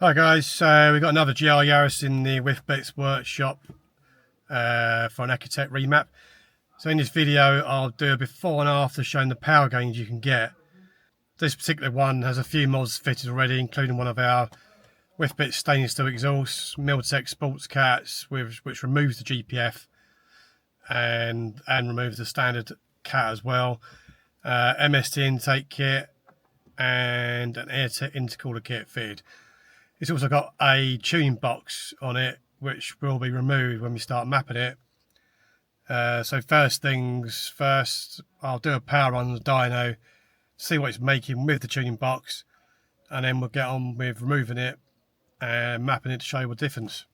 Hi guys, so we've got another GR Yaris in the Whifbitz workshop for an Ecutek Remap. So in this video I'll do a before and after showing the power gains you can get. This particular one has a few mods fitted already, including one of our Whifbitz stainless steel exhausts, Miltek sports cats which removes the GPF and removes the standard cat as well, MST intake kit and an Airtec intercooler kit fitted. It's also got a tuning box on it, which will be removed when we start mapping it. So first things first, I'll do a power run on the dyno, see what it's making with the tuning box, and then we'll get on with removing it and mapping it to show you the difference.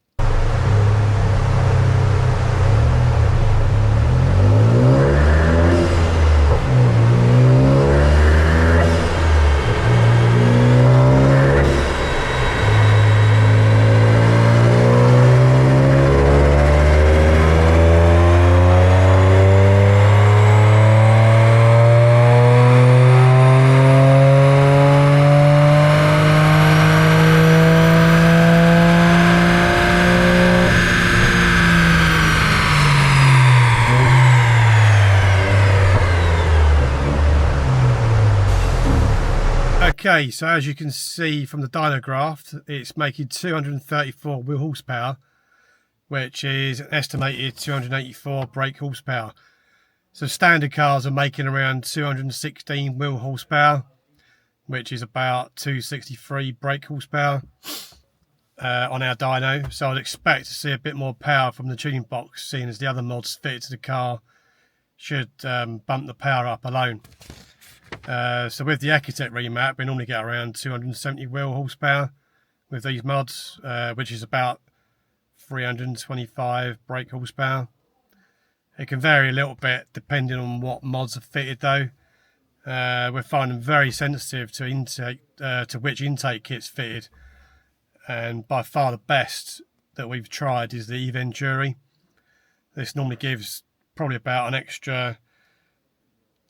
Okay, so as you can see from the dyno graph, it's making 234 wheel horsepower, which is an estimated 284 brake horsepower. So standard cars are making around 216 wheel horsepower, which is about 263 brake horsepower on our dyno. So I'd expect to see a bit more power from the tuning box, seeing as the other mods fitted to the car should bump the power up alone. So with the Ecutek Remap, we normally get around 270 wheel horsepower with these mods, which is about 325 brake horsepower. It can vary a little bit depending on what mods are fitted though. We're finding very sensitive to intake, to which intake kit's fitted, and by far the best that we've tried is the Venturi. This normally gives probably about an extra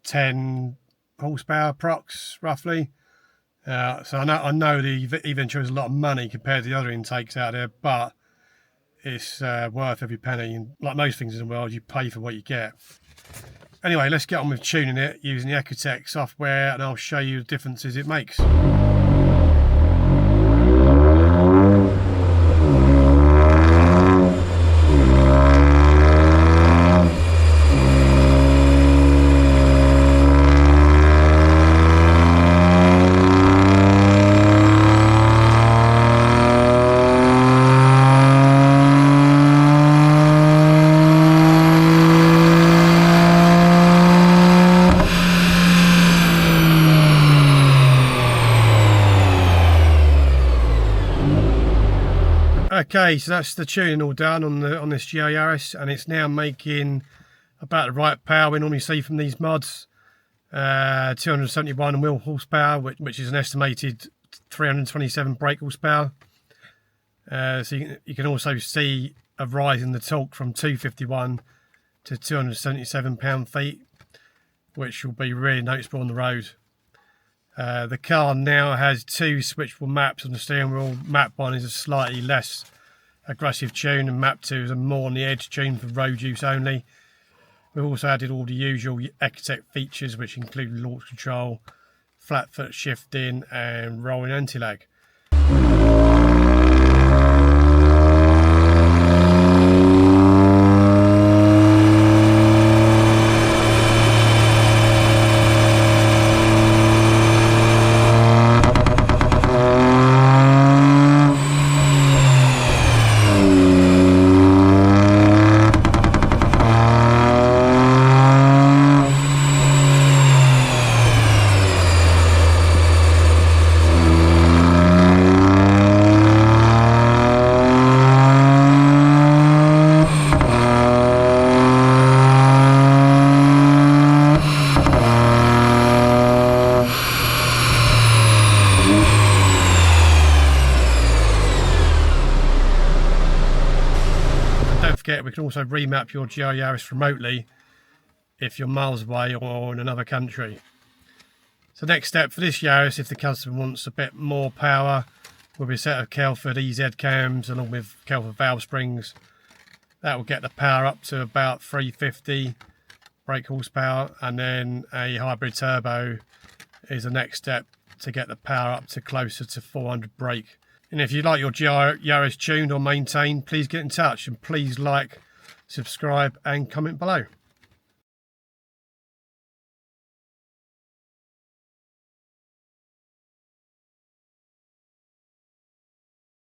10 horsepower approx roughly. So I know the Venturi is a lot of money compared to the other intakes out there, but it's worth every penny, and like most things in the world, you pay for what you get. Anyway, let's get on with tuning it using the Ecutek software, and I'll show you the differences it makes. Okay, so that's the tuning all done on this GR Yaris, and it's now making about the right power we normally see from these mods. 271 wheel horsepower, which is an estimated 327 brake horsepower. So you can also see a rise in the torque from 251 to 277 pound-feet, which will be really noticeable on the road. The car now has two switchable maps on the steering wheel. Map 1 is a slightly less aggressive tune, and map 2 is a more on the edge tune for road use only. We've also added all the usual Ecutek features, which include launch control, flat foot shifting and rolling anti-lag. forget, we can also remap your GR Yaris remotely if you're miles away or in another country. So next step for this Yaris, if the customer wants a bit more power, will be a set of Kelford EZ cams along with Kelford valve springs. That will get the power up to about 350 brake horsepower, and then a hybrid turbo is the next step to get the power up to closer to 400 brake. And if you like your GR Yaris tuned or maintained, please get in touch, and please like, subscribe and comment below.